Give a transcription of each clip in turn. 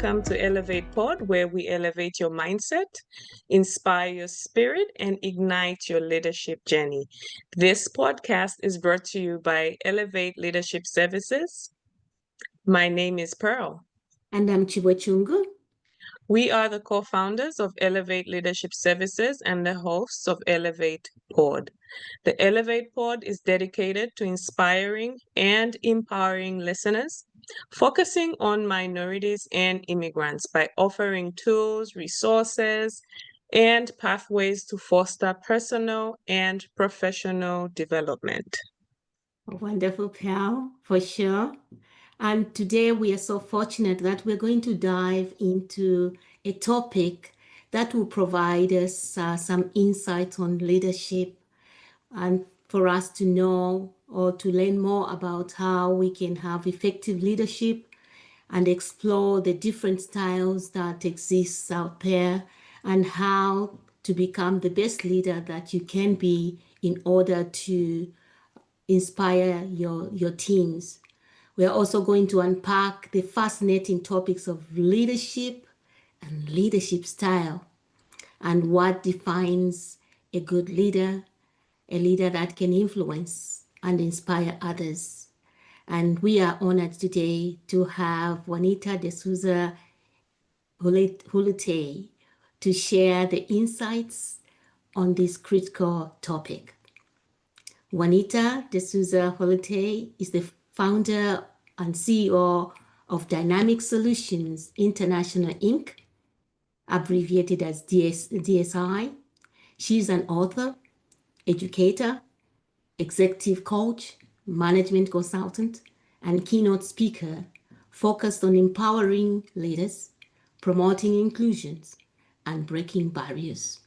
welcome to ElevatePod, where we elevate your mindset, inspire your spirit, and ignite your leadership journey. This podcast is brought to you by Elevate Leadership Services. My name is Pearl. And I'm Chiwechungu. We are the co-founders of Elevate Leadership Services and the hosts of ElevatePod. The ElevatePod is dedicated to inspiring and empowering listeners, focusing on minorities and immigrants by offering tools, resources, and pathways to foster personal and professional development. Wonderful, pal, for sure. And today we are so fortunate that we're going to dive into a topic that will provide us some insights on leadership and for us to know or to learn more about how we can have effective leadership and explore the different styles that exist out there and how to become the best leader that you can be in order to inspire your teams. We are also going to unpack the fascinating topics of leadership and leadership style and what defines a good leader, a leader that can influence and inspire others. And we are honored today to have Juanita DeSouza Huletey to share the insights on this critical topic. Juanita DeSouza Huletey is the founder and CEO of Dynamic Solutions International Inc., abbreviated as DSI. She's an author, educator, executive coach, management consultant, and keynote speaker focused on empowering leaders, promoting inclusions, and breaking barriers.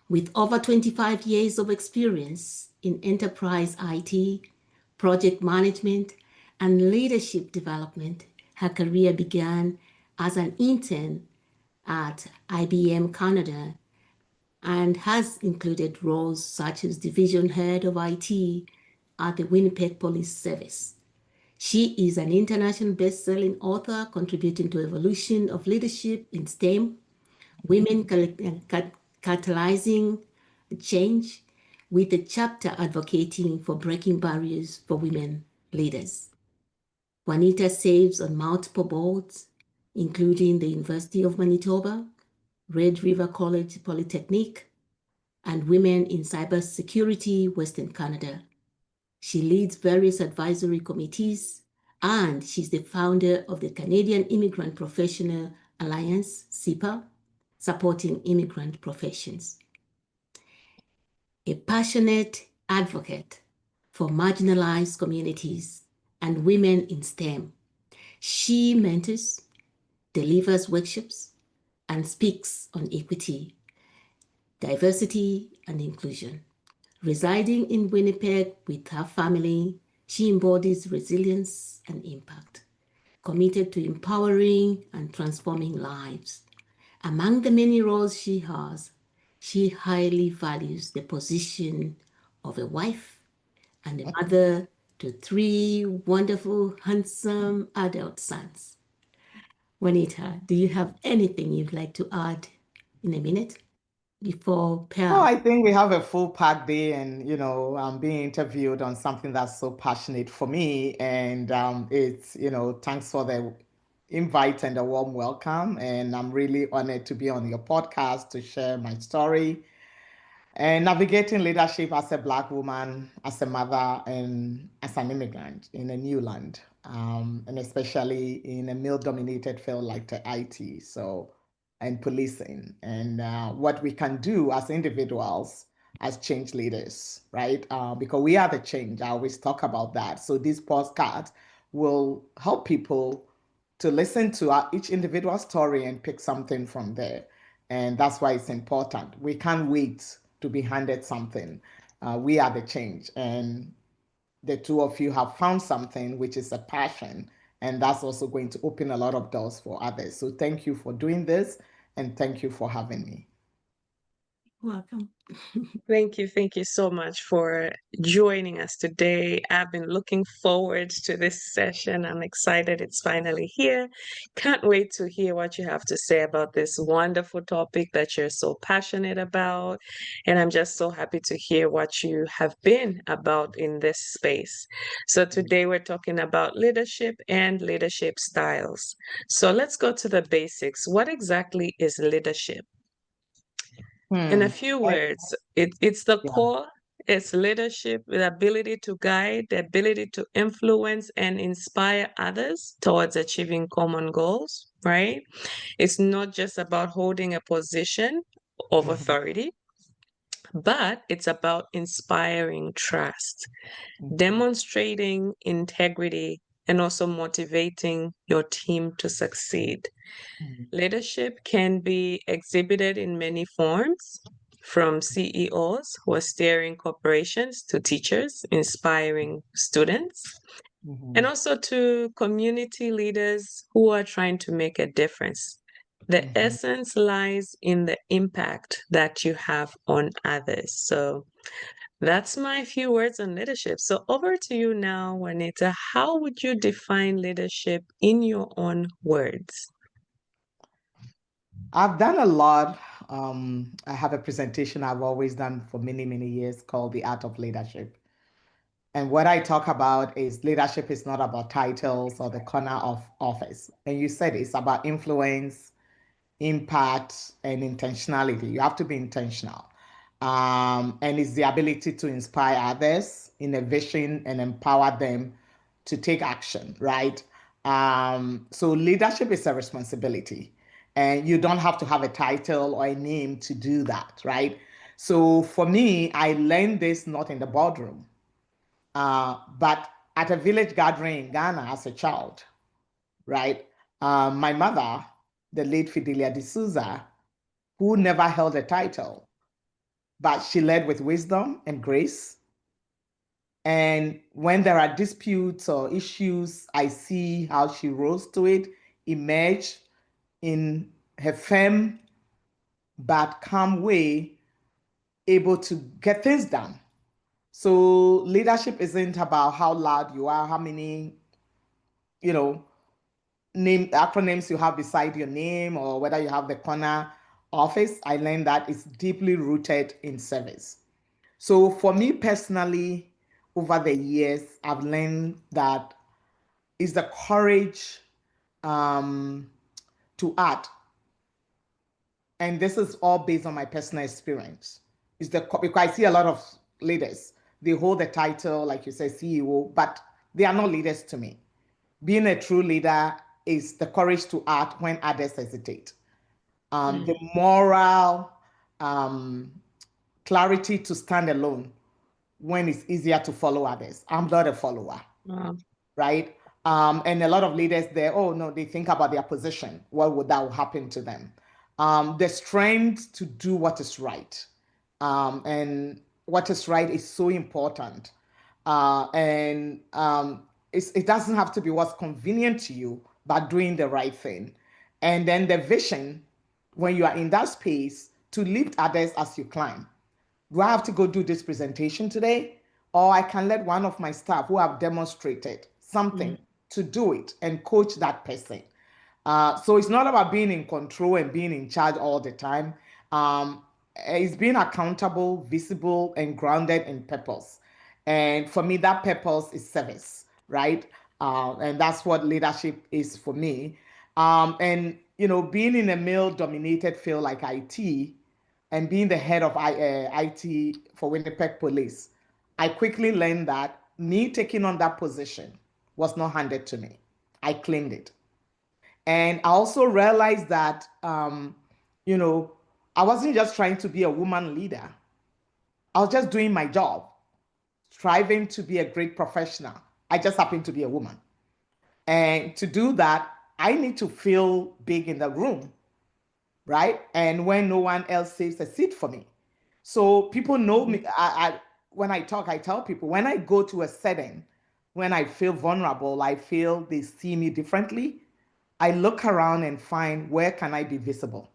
With over 25 years of experience in enterprise IT, project management, and leadership development, her career began as an intern at IBM Canada and has included roles such as division head of IT at the Winnipeg Police Service. She is an international best-selling author contributing to evolution of leadership in STEM, women catalyzing change, with a chapter advocating for breaking barriers for women leaders. Juanita serves on multiple boards, including the University of Manitoba, Red River College Polytechnic, and Women in Cybersecurity Western Canada. She leads various advisory committees, and she's the founder of the Canadian Immigrant Professional Alliance, CIPA, supporting immigrant professions. A passionate advocate for marginalized communities and women in STEM, she mentors, delivers workshops, and speaks on equity, diversity, and inclusion. Residing in Winnipeg with her family, she embodies resilience and impact, committed to empowering and transforming lives. Among the many roles she has, she highly values the position of a wife and a mother to 3 wonderful, handsome adult sons. Juanita, do you have anything you'd like to add in a minute before Pearl? Oh, I think we have a full packed day, and I'm being interviewed on something that's so passionate for me, and it's thanks for the invite and a warm welcome, and I'm really honored to be on your podcast to share my story and navigating leadership as a Black woman, as a mother, and as an immigrant in a new land, and especially in a male-dominated field like the IT, and policing, and what we can do as individuals, as change leaders, right? Because we are the change. I always talk about that. So this podcast will help people to listen to each individual story and pick something from there. And that's why it's important. We can't wait to be handed something. We are the change. And the two of you have found something, which is a passion. And that's also going to open a lot of doors for others. So thank you for doing this. And thank you for having me. Welcome. Thank you. Thank you so much for joining us today. I've been looking forward to this session. I'm excited it's finally here. Can't wait to hear what you have to say about this wonderful topic that you're so passionate about. And I'm just so happy to hear what you have been about in this space. So today we're talking about leadership and leadership styles. So let's go to the basics. What exactly is leadership? In a few words, it's the Yeah. core, it's leadership, the ability to guide, the ability to influence and inspire others towards achieving common goals, right? It's not just about holding a position of authority, but it's about inspiring trust, demonstrating integrity, and also motivating your team to succeed. Leadership can be exhibited in many forms, from CEOs who are steering corporations to teachers inspiring students, and also to community leaders who are trying to make a difference. The essence lies in the impact that you have on others. So that's my few words on leadership. So over to you now, Juanita. How would you define leadership in your own words? I've done a lot. I have a presentation I've always done for many, many years called The Art of Leadership. And what I talk about is leadership is not about titles or the corner of office. And you said it's about influence, impact, and intentionality. You have to be intentional. And it's the ability to inspire others in a vision and empower them to take action, right? So leadership is a responsibility, and you don't have to have a title or a name to do that, right? So for me, I learned this not in the boardroom, but at a village gathering in Ghana as a child, right? My mother, the late Fidelia D'Souza, who never held a title, but she led with wisdom and grace. And when there are disputes or issues, I see how she rose to it, emerged in her firm but calm way, able to get things done. So leadership isn't about how loud you are, how many, you know, name acronyms you have beside your name, or whether you have the corner office. I learned that it's deeply rooted in service. So for me personally, over the years, I've learned that it's the courage to act. And this is all based on my personal experience. Because I see a lot of leaders, they hold the title, like you said, CEO, but they are not leaders to me. Being a true leader is the courage to act when others hesitate. The moral clarity to stand alone when it's easier to follow others. I'm not a follower, Wow. right? And a lot of leaders there, oh no, they think about their position. What would that happen to them? The strength to do what is right. And what is right is so important. It doesn't have to be what's convenient to you, but doing the right thing. And then the vision, when you are in that space, to lift others as you climb. Do I have to go do this presentation today? Or I can let one of my staff who have demonstrated something to do it and coach that person. So it's not about being in control and being in charge all the time. It's being accountable, visible, and grounded in purpose. And for me, that purpose is service, right? And that's what leadership is for me. And being in a male-dominated field like IT, and being the head of IT for Winnipeg Police, I quickly learned that me taking on that position was not handed to me. I claimed it. And I also realized that, I wasn't just trying to be a woman leader. I was just doing my job, striving to be a great professional. I just happened to be a woman. And to do that, I need to feel big in the room, right? And when no one else saves a seat for me. So people know me. When I talk, I tell people when I go to a setting, when I feel vulnerable, I feel they see me differently. I look around and find where can I be visible.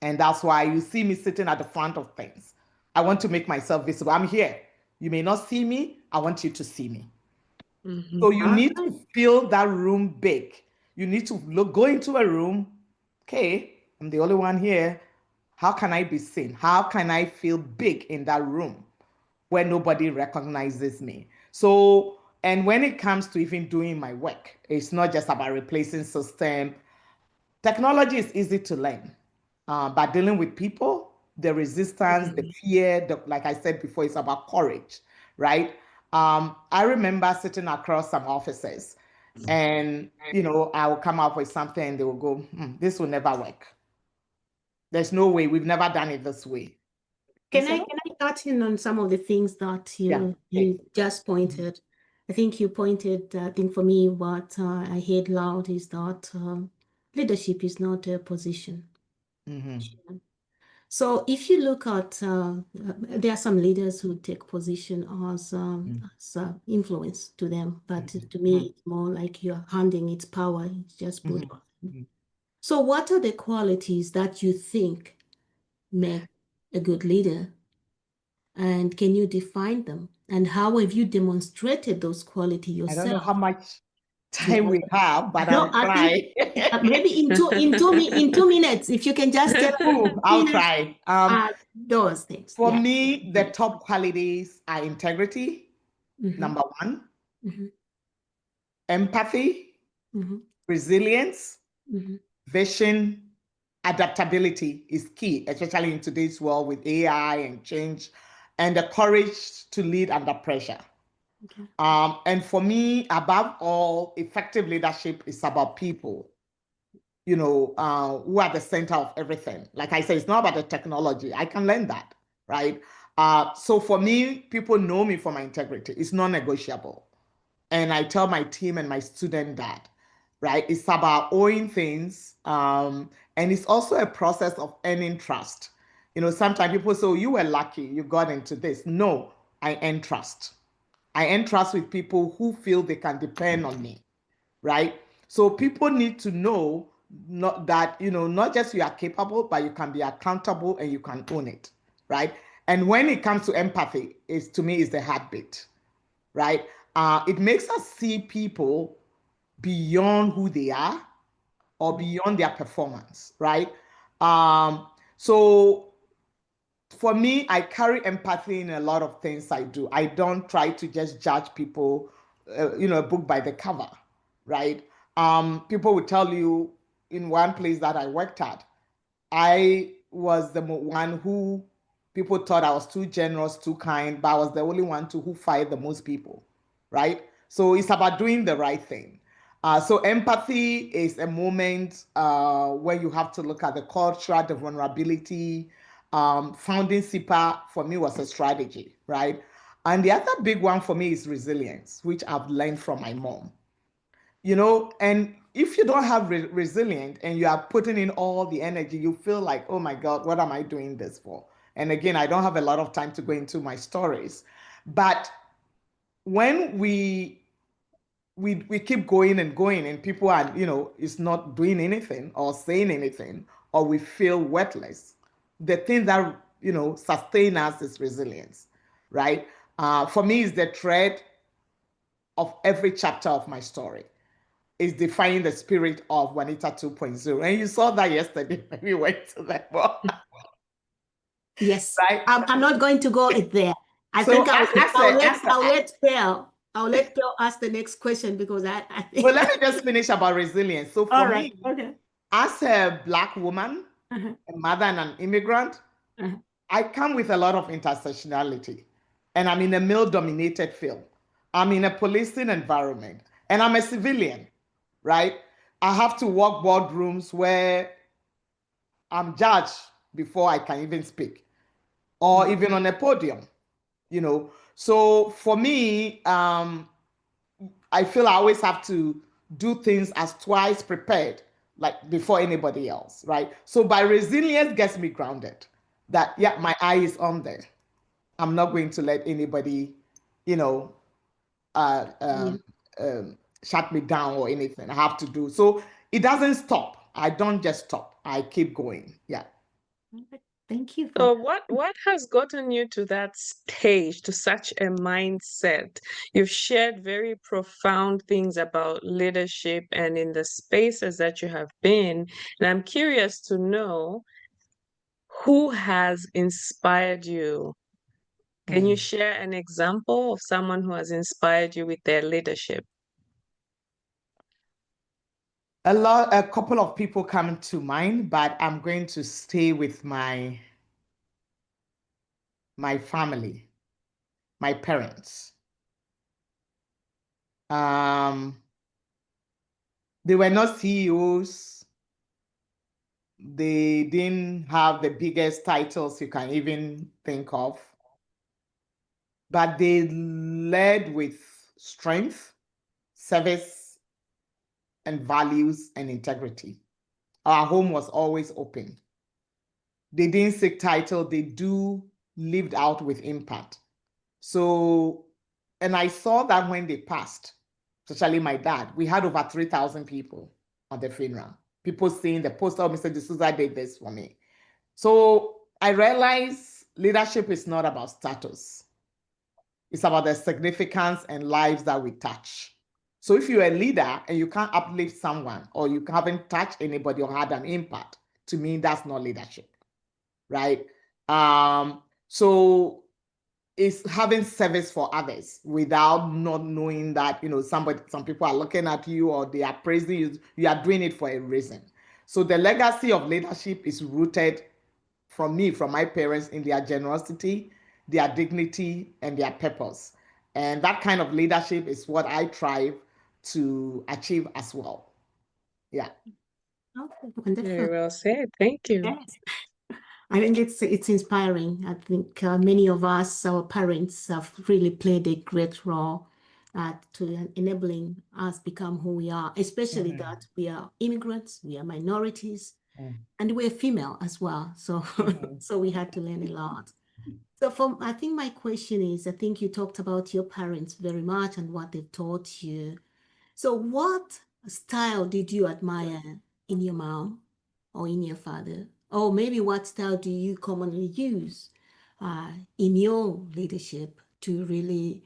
And that's why you see me sitting at the front of things. I want to make myself visible. I'm here. You may not see me. I want you to see me. Mhm. So you need to fill that room big. You need to go into a room. Okay, I'm the only one here. How can I be seen? How can I feel big in that room where nobody recognizes me? So, and when it comes to even doing my work, it's not just about replacing system. Technology is easy to learn, but dealing with people, the resistance, the fear, like I said before, it's about courage, right? I remember sitting across some offices, and I will come up with something, and they will go, "This will never work. There's no way. We've never done it this way." Can I touch in on some of the things that you just pointed? I think you pointed, I think for me, what I heard loud is that leadership is not a position. So if you look at, there are some leaders who take position as influence to them, but to me, it's more like you're handing its power. It's just put on them. So what are the qualities that you think make a good leader? And can you define them? And how have you demonstrated those qualities I don't know yourself? how much time we have, but No, I'll try. Maybe in 2 minutes, if you can just tell us. I'll try. Those things. For me, the top qualities are integrity, number one, empathy, resilience, vision, adaptability is key, especially in today's world with AI and change, and the courage to lead under pressure. And for me, above all, effective leadership is about people, who are the center of everything. Like I said, it's not about the technology. I can learn that, right? So for me, people know me for my integrity. It's non-negotiable. And I tell my team and my student that, right? It's about owing things. And it's also a process of earning trust. Sometimes people say, oh, you were lucky, you got into this. No, I earn trust. I earn trust with people who feel they can depend on me, right? So people need to know not just you are capable, but you can be accountable and you can own it, right? And when it comes to empathy, to me is the heartbeat, right? It makes us see people beyond who they are or beyond their performance, right? So for me, I carry empathy in a lot of things I do. I don't try to just judge people, a book by the cover, right? People would tell you in one place that I worked at, I was the one who people thought I was too generous, too kind, but I was the only one who fired the most people, right? So it's about doing the right thing. So empathy is a moment where you have to look at the culture, the vulnerability. Founding SIPA for me was a strategy, right? And the other big one for me is resilience, which I've learned from my mom. And if you don't have resilience and you are putting in all the energy, you feel like, oh my God, what am I doing this for? And again, I don't have a lot of time to go into my stories, but when we keep going and going and people are, is not doing anything or saying anything, or we feel worthless, the thing that, sustain us is resilience, right? For me, is the thread of every chapter of my story. Is defining the spirit of Juanita 2.0. And you saw that yesterday when we went to that ball. Yes. Right? I'm not going to go there. I think I'll let Pearl ask the next question because I think. Well, let me just finish about resilience. So for me, as a Black woman, a mother and an immigrant, I come with a lot of intersectionality. And I'm in a male-dominated field. I'm in a policing environment. And I'm a civilian, right? I have to walk boardrooms where I'm judged before I can even speak, or even on a podium, So for me, I feel I always have to do things as twice prepared, like before anybody else, right? So by resilience gets me grounded. That my eye is on there. I'm not going to let anybody, shut me down or anything. I have to do so. It doesn't stop. I don't just stop. I keep going. Yeah. Thank you So for what has gotten you to that stage, to such a mindset? You've shared very profound things about leadership and in the spaces that you have been. And I'm curious to know who has inspired you. Can you share an example of someone who has inspired you with their leadership? A couple of people come to mind, but I'm going to stay with my family, my parents. They were not CEOs. They didn't have the biggest titles you can even think of, but they led with strength, service, and values and integrity. Our home was always open. They didn't seek title, they lived out with impact. So, and I saw that when they passed, especially my dad, we had over 3,000 people on the funeral. People seeing the poster, Mr. DeSouza did this for me. So I realized leadership is not about status. It's about the significance and lives that we touch. So if you're a leader and you can't uplift someone or you haven't touched anybody or had an impact, to me, that's not leadership, right? So it's having service for others without not knowing that, some people are looking at you or they are praising you. You are doing it for a reason. So the legacy of leadership is rooted from my parents, in their generosity, their dignity, and their purpose. And that kind of leadership is what I strive to achieve as well. Yeah. wonderful. Very well said. Thank you. Yes. I think it's inspiring. I think many of us, our parents, have really played a great role to enabling us become who we are, especially that we are immigrants, we are minorities, and we're female as well. So, so we had to learn a lot. So I think my question is, I think you talked about your parents very much and what they've taught you. So what style did you admire in your mom or in your father? Or maybe what style do you commonly use in your leadership to really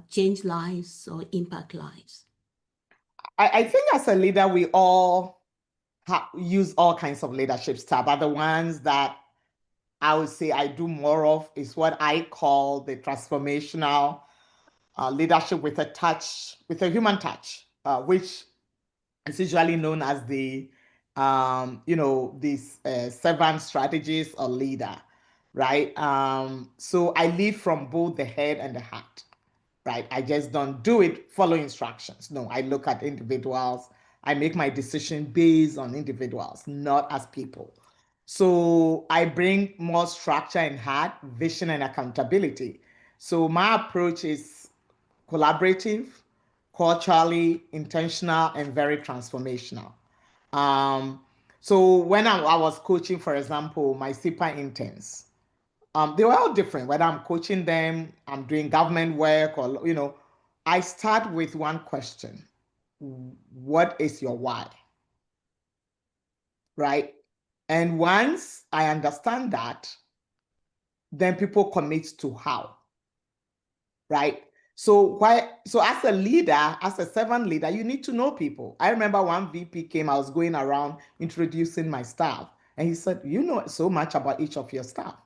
change lives or impact lives? I think as a leader, we all use all kinds of leadership style, but the ones that I would say I do more of is what I call the transformational leadership with a human touch, which is usually known as the, this servant strategist or leader, right? So I lead from both the head and the heart, right? I just don't do it follow instructions. No, I look at individuals. I make my decision based on individuals, not as people. So I bring more structure and heart, vision and accountability. So my approach is collaborative, culturally intentional, and very transformational. So when I was coaching, for example, my SIPA interns, they were all different. Whether I'm coaching them, I'm doing government work, or I start with one question: what is your why? Right? And once I understand that, then people commit to how. Right? So as a leader, as a servant leader, you need to know people. I remember one VP came, I was going around introducing my staff, and he said, "You know so much about each of your staff.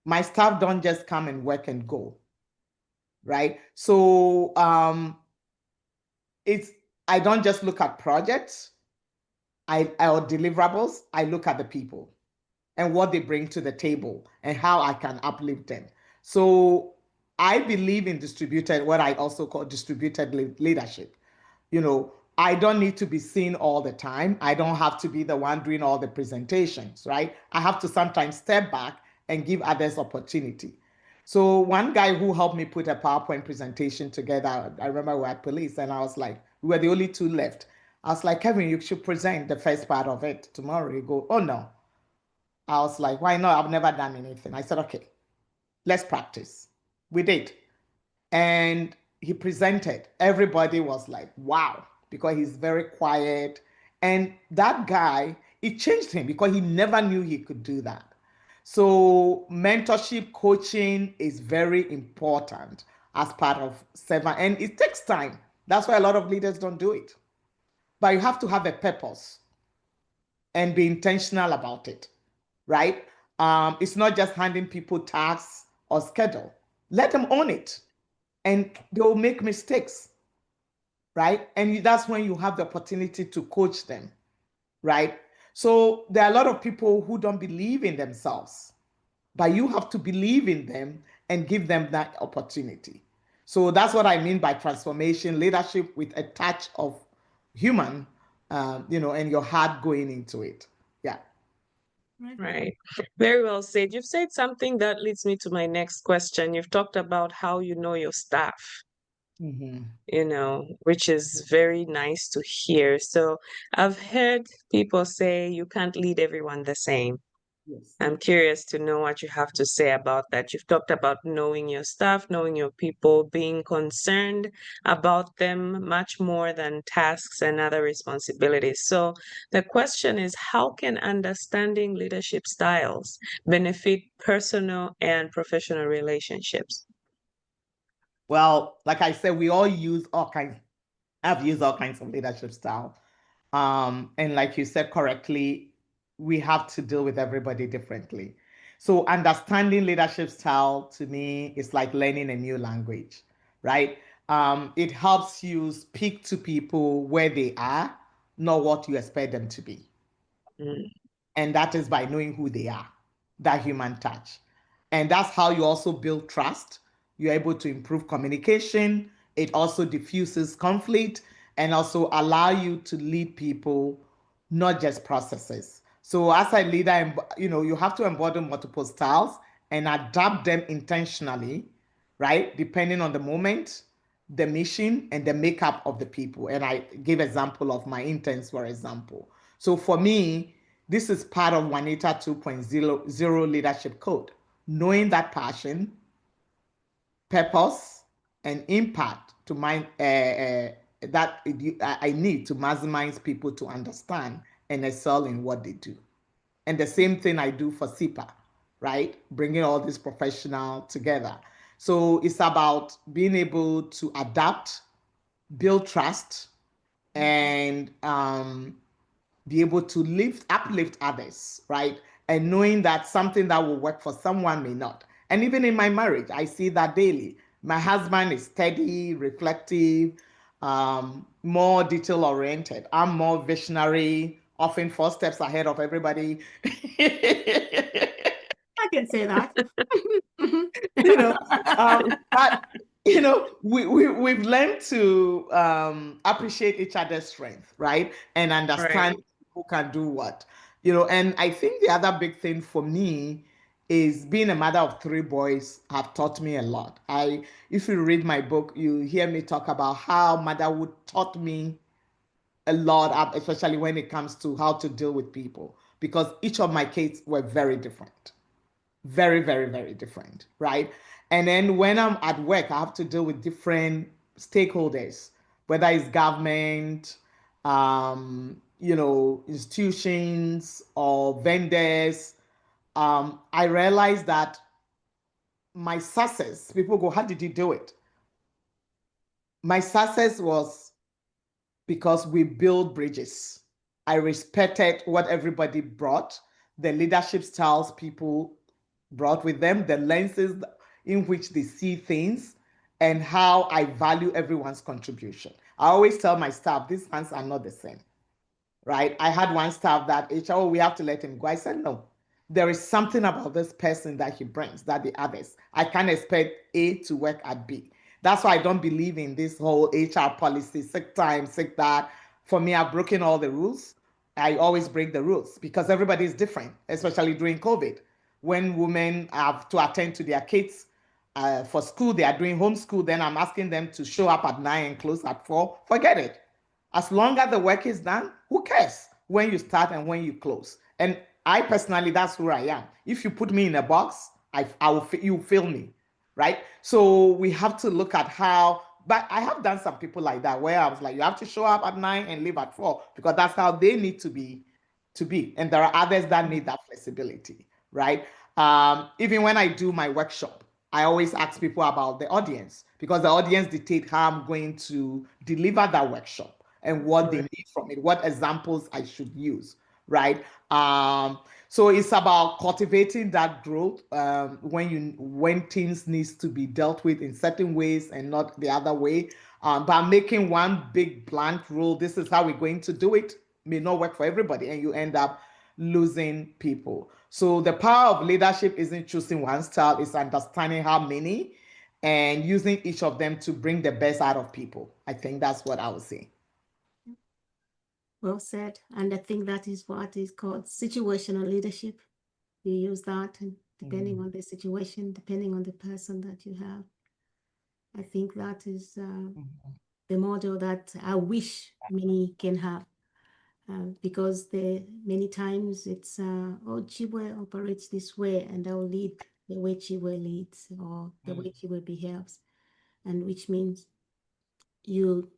My staff don't just come and work and go." Right? So I don't just look at projects, or deliverables. I look at the people and what they bring to the table and how I can uplift them. So I believe in what I also call distributed leadership. I don't need to be seen all the time. I don't have to be the one doing all the presentations, right? I have to sometimes step back and give others opportunity. So one guy who helped me put a PowerPoint presentation together, I remember we were at police and I was like, we were the only two left. I was like, "Kevin, you should present the first part of it tomorrow." You go, "Oh no." I was like, "Why not? I've never done anything." I said, "Okay, let's practice." We did. And he presented. Everybody was like, "Wow," because he's very quiet. And that guy, it changed him because he never knew he could do that. So mentorship, coaching is very important as part of servant, and it takes time. That's why a lot of leaders don't do it. But you have to have a purpose and be intentional about it, right? It's not just handing people tasks or schedule. Let them own it, and they'll make mistakes, right? And that's when you have the opportunity to coach them, right? So there are a lot of people who don't believe in themselves, but you have to believe in them and give them that opportunity. So that's what I mean by transformation, leadership with a touch of human, and your heart going into it. Yeah. Right. Very well said. You've said something that leads me to my next question. You've talked about how you know your staff, Mm-hmm. which is very nice to hear. So I've heard people say you can't lead everyone the same. Yes. I'm curious to know what you have to say about that. You've talked about knowing your staff, knowing your people, being concerned about them much more than tasks and other responsibilities. So the question is, how can understanding leadership styles benefit personal and professional relationships? Well, like I said, we all use all kinds. I've used all kinds of leadership style. And like you said correctly, we have to deal with everybody differently. So understanding leadership style to me is like learning a new language, right? It helps you speak to people where they are, not what you expect them to be. Mm. And that is by knowing who they are, that human touch. And that's how you also build trust. You're able to improve communication. It also diffuses conflict and also allow you to lead people, not just processes. So as a leader, you have to embody multiple styles and adapt them intentionally, right? Depending on the moment, the mission, and the makeup of the people. And I give example of my interns, for example. So for me, this is part of Juanita 2.0 leadership code. Knowing that passion, purpose, and impact to that I need to maximize people to understand and excel in what they do. And the same thing I do for SIPA, right? Bringing all these professionals together. So it's about being able to adapt, build trust, and be able to uplift others, right? And knowing that something that will work for someone may not. And even in my marriage, I see that daily. My husband is steady, reflective, more detail oriented. I'm more visionary, often 4 steps ahead of everybody. I can say that. But we've learned to appreciate each other's strength, right? And understand Right. who can do what. And I think the other big thing for me is being a mother of 3 boys have taught me a lot. If you read my book, you hear me talk about how motherhood taught me a lot, especially when it comes to how to deal with people, because each of my kids were very different. Very, very, very different, right? And then when I'm at work, I have to deal with different stakeholders, whether it's government, institutions or vendors. I realized that my success, people go, how did you do it? My success was because we build bridges. I respected what everybody brought, the leadership styles people brought with them, the lenses in which they see things, and how I value everyone's contribution. I always tell my staff, these hands are not the same, right? I had one staff that HR, we have to let him go. I said, no, there is something about this person that he brings that the others. I can't expect A to work at B. That's why I don't believe in this whole HR policy, sick time, sick that. For me, I've broken all the rules. I always break the rules because everybody is different, especially during COVID. When women have to attend to their kids for school, they are doing homeschool, then I'm asking them to show up at 9 and close at 4. Forget it. As long as the work is done, who cares when you start and when you close? And I personally, that's who I am. If you put me in a box, you fail me, right? So we have to look at how. But I have done some people like that where I was like, you have to show up at 9 and leave at 4 because that's how they need to be to be. And there are others that need that flexibility, right? Even when I do my workshop, I always ask people about the audience, because the audience dictate how I'm going to deliver that workshop and what they need from it, what examples I should use, right? So it's about cultivating that growth when things needs to be dealt with in certain ways and not the other way. By making one big blank rule, this is how we're going to do it, may not work for everybody, and you end up losing people. So the power of leadership isn't choosing one style, it's understanding how many and using each of them to bring the best out of people. I think that's what I would say. Well said. And I think that is what is called situational leadership. You use that and depending on the situation, depending on the person that you have. I think that is the model that I wish many can have. Because many times it's, oh, Chiwe operates this way and I'll lead the way Chiwe leads or the way Chiwe behaves. And which means you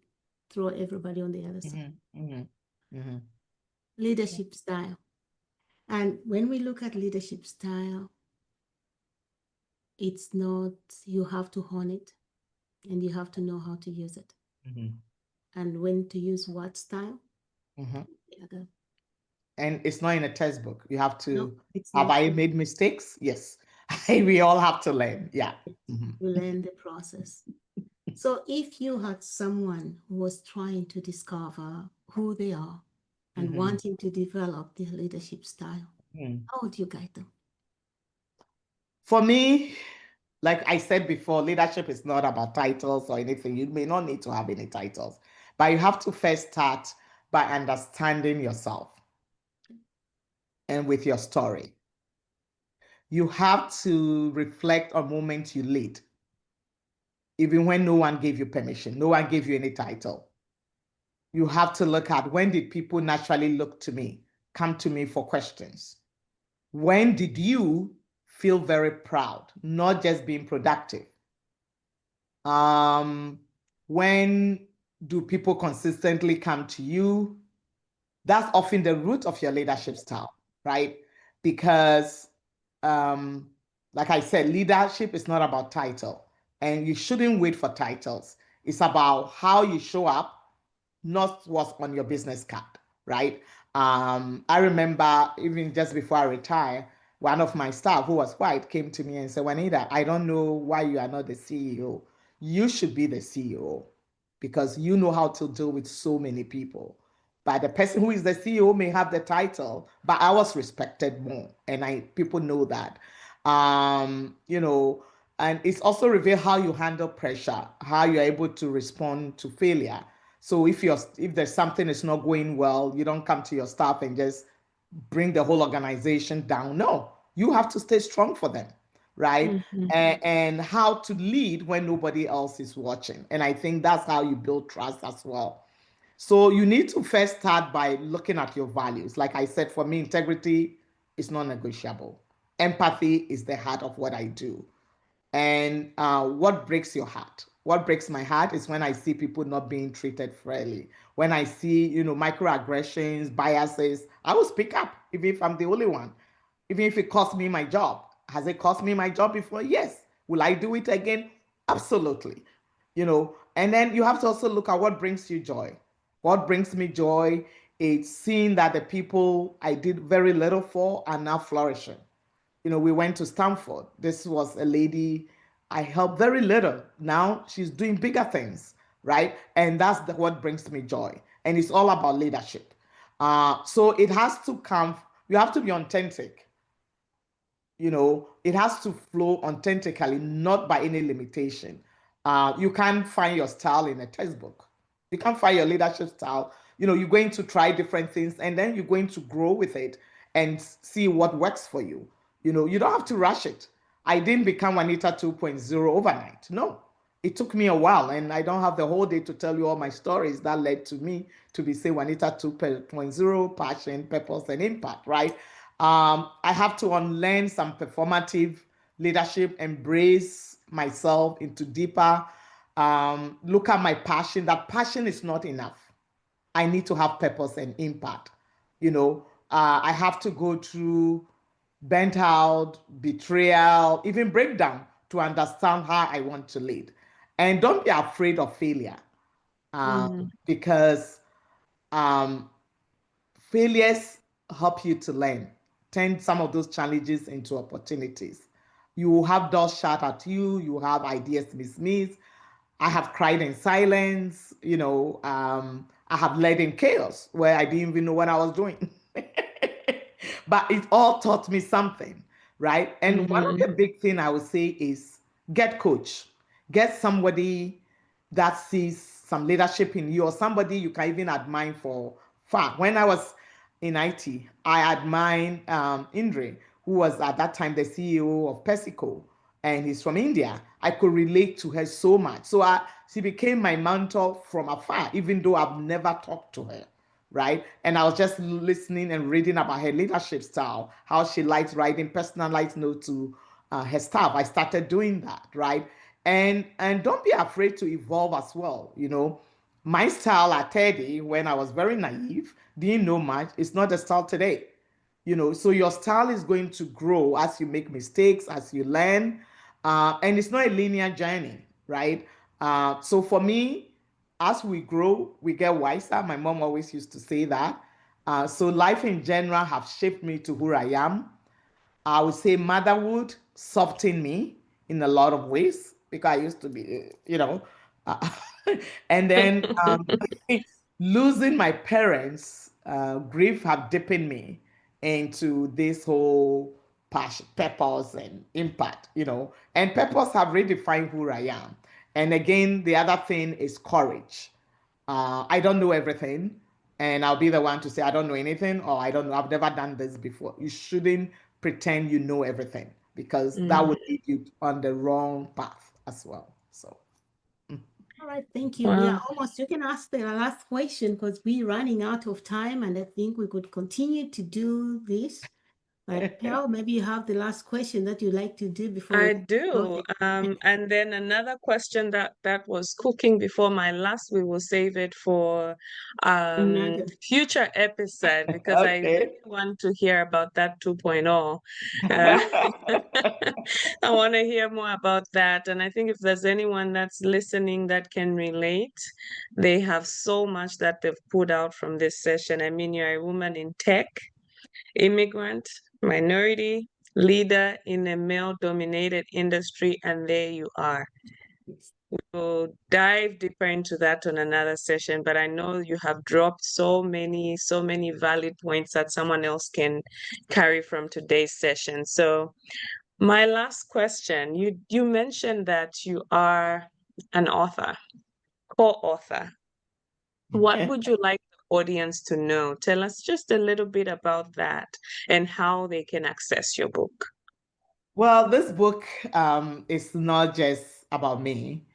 throw everybody on the other side. Leadership style. And when we look at leadership style, it's not, you have to hone it and you have to know how to use it. And when to use what style. And it's not in a textbook. You have to, No, have I made mistakes? Yes. We all have to learn. Yeah. You learn the process. So if you had someone who was trying to discover who they are and wanting to develop their leadership style, how would you guide them? For me, like I said before, leadership is not about titles or anything. You may not need to have any titles, but you have to first start by understanding yourself and with your story. You have to reflect on moments you lead, even when no one gave you permission, no one gave you any title. You have to look at, when did people naturally look to me, come to me for questions? When did you feel very proud, not just being productive? When do people consistently come to you? That's often the root of your leadership style, right? Because, like I said, leadership is not about title, and you shouldn't wait for titles. It's about how you show up, not what's on your business card, right? I remember even just before I retire, one of my staff who was white came to me and said, Juanita, I don't know why you are not the CEO. You should be the CEO because you know how to deal with so many people. But the person who is the CEO may have the title, but I was respected more. And people know that. And it's also revealed how you handle pressure, how you're able to respond to failure. So if there's something that's not going well, you don't come to your staff and just bring the whole organization down. No, you have to stay strong for them, right? And how to lead when nobody else is watching. And I think that's how you build trust as well. So you need to first start by looking at your values. Like I said, for me, integrity is non-negotiable. Empathy is the heart of what I do. And what breaks your heart? What breaks my heart is when I see people not being treated fairly. When I see, microaggressions, biases, I will speak up, even if I'm the only one. Even if it costs me my job. Has it cost me my job before? Yes. Will I do it again? Absolutely. And then you have to also look at what brings you joy. What brings me joy is seeing that the people I did very little for are now flourishing. We went to Stanford. This was a lady I helped very little. Now she's doing bigger things, right? And that's what brings me joy. And it's all about leadership. So it has to come, you have to be authentic. It has to flow authentically, not by any limitation. You can't find your style in a textbook. You can't find your leadership style. You're going to try different things and then you're going to grow with it and see what works for you. You don't have to rush it. I didn't become Juanita 2.0 overnight. No, it took me a while, and I don't have the whole day to tell you all my stories that led to me to be, say, Juanita 2.0, passion, purpose, and impact, right? I have to unlearn some performative leadership, embrace myself into deeper, look at my passion. That passion is not enough. I need to have purpose and impact. I have to go through burnt out, betrayal, even breakdown to understand how I want to lead. And don't be afraid of failure, because um, failures help you to learn, turn some of those challenges into opportunities. You will have doors shut at you, you will have ideas dismissed. I have cried in silence, I have led in chaos where I didn't even know what I was doing. But it all taught me something, right? And one of the big thing I would say is get coach, get somebody that sees some leadership in you, or somebody you can even admire for far. When I was in IT, I admired Indre, who was at that time the CEO of PepsiCo, and he's from India. I could relate to her so much. So she became my mentor from afar, even though I've never talked to her, right? And I was just listening and reading about her leadership style, how she likes writing personalized notes to her staff. I started doing that, right? And don't be afraid to evolve as well. My style at 30, when I was very naive, didn't know much, it's not the style today. So your style is going to grow as you make mistakes, as you learn, and it's not a linear journey, right? So for me, as we grow, we get wiser. My mom always used to say that. So life in general have shaped me to who I am. I would say motherhood softened me in a lot of ways because I used to be, uh, and then losing my parents, grief have deepened me into this whole passion, purpose, and impact, and purpose have redefined who I am. And again, the other thing is courage. I don't know everything, and I'll be the one to say I don't know anything, or I don't know, I've never done this before. You shouldn't pretend you know everything, because that would lead you on the wrong path as well. So, All right, thank you. We are almost, you can ask the last question because we're running out of time, and I think we could continue to do this. But Pearl, maybe you have the last question that you'd like to do before I we do. And then another question that was cooking before my last, we will save it for another. future episode because I okay. really want to hear about that 2.0. I want to hear more about that. And I think if there's anyone that's listening that can relate, they have so much that they've put out from this session. I mean, you're a woman in tech, immigrant, minority, leader in a male-dominated industry, and there you are. We'll dive deeper into that on another session, but I know you have dropped so many valid points that someone else can carry from today's session. So my last question, you mentioned that you are an author, co-author. What would you like the audience to know? Tell us just a little bit about that and how they can access your book. Well, this book is not just about me.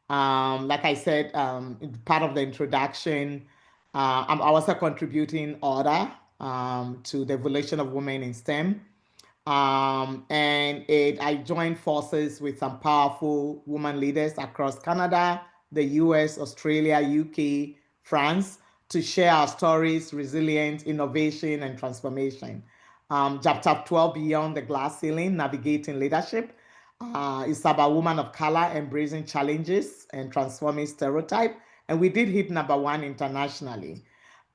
Like I said, part of the introduction, I was a contributing author to the evolution of women in STEM. I joined forces with some powerful women leaders across Canada, the US, Australia, UK, France to share our stories, resilience, innovation, and transformation. Chapter 12, Beyond the Glass Ceiling, Navigating Leadership, is about women of color embracing challenges and transforming stereotype. And we did hit number one internationally.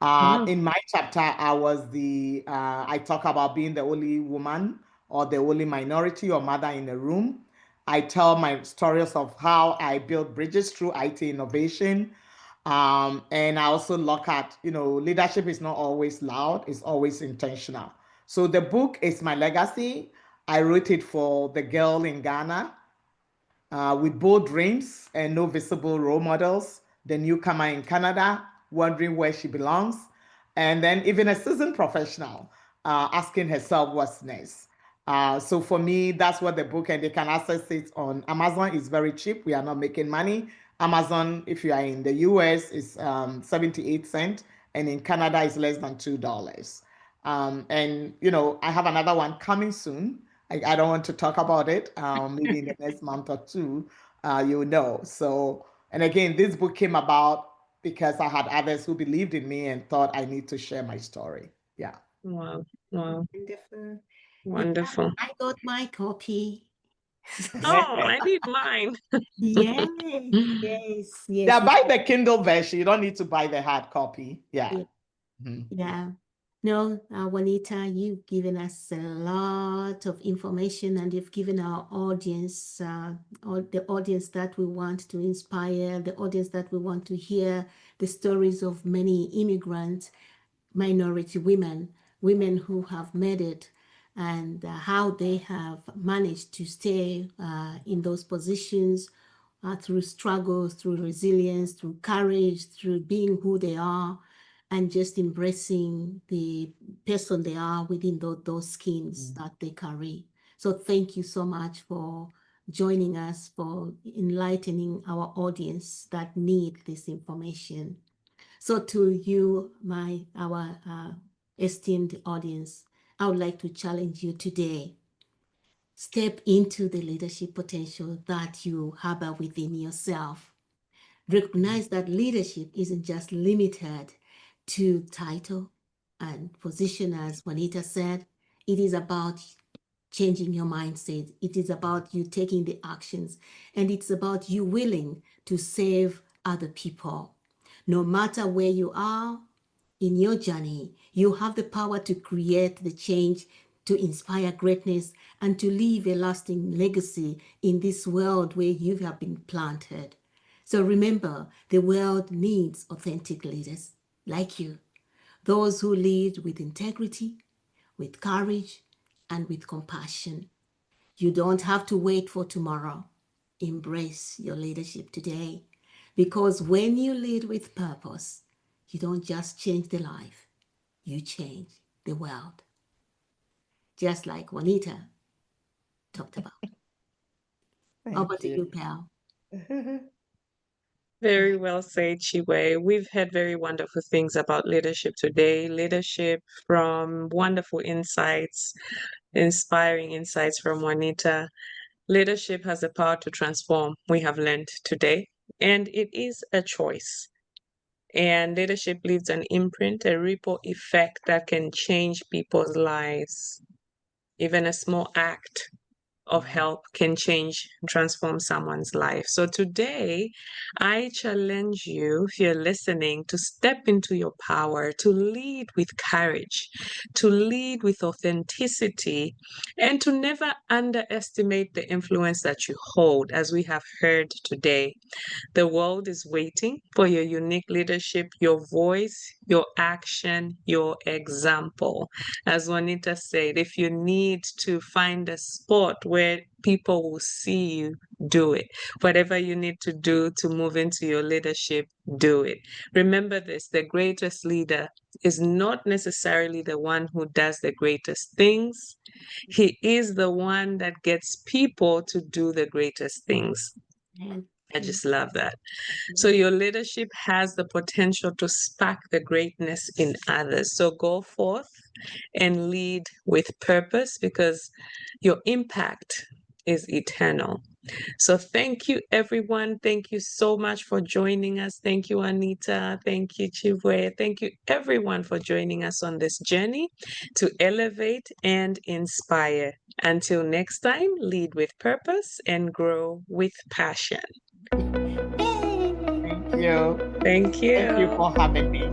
In my chapter, I talk about being the only woman or the only minority or mother in a room. I tell my stories of how I built bridges through IT innovation. And I also look at, leadership is not always loud, it's always intentional. So the book is my legacy. I wrote it for the girl in Ghana with bold dreams and no visible role models, the newcomer in Canada wondering where she belongs, and then even a seasoned professional asking herself what's next. So for me, that's what the book, and they can access it on Amazon. It's very cheap. We are not making money. Amazon, if you are in the US, is 78 cents, and in Canada, it's less than $2. I have another one coming soon. I don't want to talk about it. Maybe in the next month or two, you'll know. So, and again, this book came about because I had others who believed in me and thought I need to share my story. Yeah. Wow. Wow. Wonderful. Wonderful. I got my copy. Oh, I need mine. Yes, yes, yes. Yeah, buy the Kindle version. You don't need to buy the hard copy. Yeah. Yeah. Mhm. Yeah. No, Juanita, you've given us a lot of information, and you've given our audience, or the audience that we want to inspire, the audience that we want to hear the stories of many immigrant minority women, women who have made it, and how they have managed to stay in those positions through struggles, through resilience, through courage, through being who they are, and just embracing the person they are within those skins that they carry. So thank you so much for joining us, for enlightening our audience that need this information. So to you, our esteemed audience, I would like to challenge you today. Step into the leadership potential that you harbor within yourself. Recognize that leadership isn't just limited to title and position, as Juanita said. It is about changing your mindset. It is about you taking the actions, and it's about you willing to save other people. No matter where you are in your journey, you have the power to create the change, to inspire greatness, and to leave a lasting legacy in this world where you have been planted. So remember, the world needs authentic leaders like you, those who lead with integrity, with courage, and with compassion. You don't have to wait for tomorrow. Embrace your leadership today, because when you lead with purpose, you don't just change the life, you change the world. Just like Juanita talked about. Over Thank to you. you, pal. Very well said, Chiwe. We've heard very wonderful things about leadership today. Leadership from wonderful insights, inspiring insights from Juanita. Leadership has the power to transform, we have learned today, and it is a choice. And leadership leaves an imprint, a ripple effect that can change people's lives. Even a small act of help can change, transform someone's life. So today, I challenge you, if you're listening, to step into your power, to lead with courage, to lead with authenticity, and to never underestimate the influence that you hold, as we have heard today. The world is waiting for your unique leadership, your voice, your action, your example. As Juanita said, if you need to find a spot where people will see you, do it. Whatever you need to do to move into your leadership, do it. Remember this, the greatest leader is not necessarily the one who does the greatest things. He is the one that gets people to do the greatest things. I just love that. So your leadership has the potential to spark the greatness in others. So go forth and lead with purpose, because your impact is eternal. So thank you, everyone. Thank you so much for joining us. Thank you, Anita. Thank you, Chiwe. Thank you, everyone, for joining us on this journey to elevate and inspire. Until next time, lead with purpose and grow with passion. Thank you. Thank you. Thank you for having me.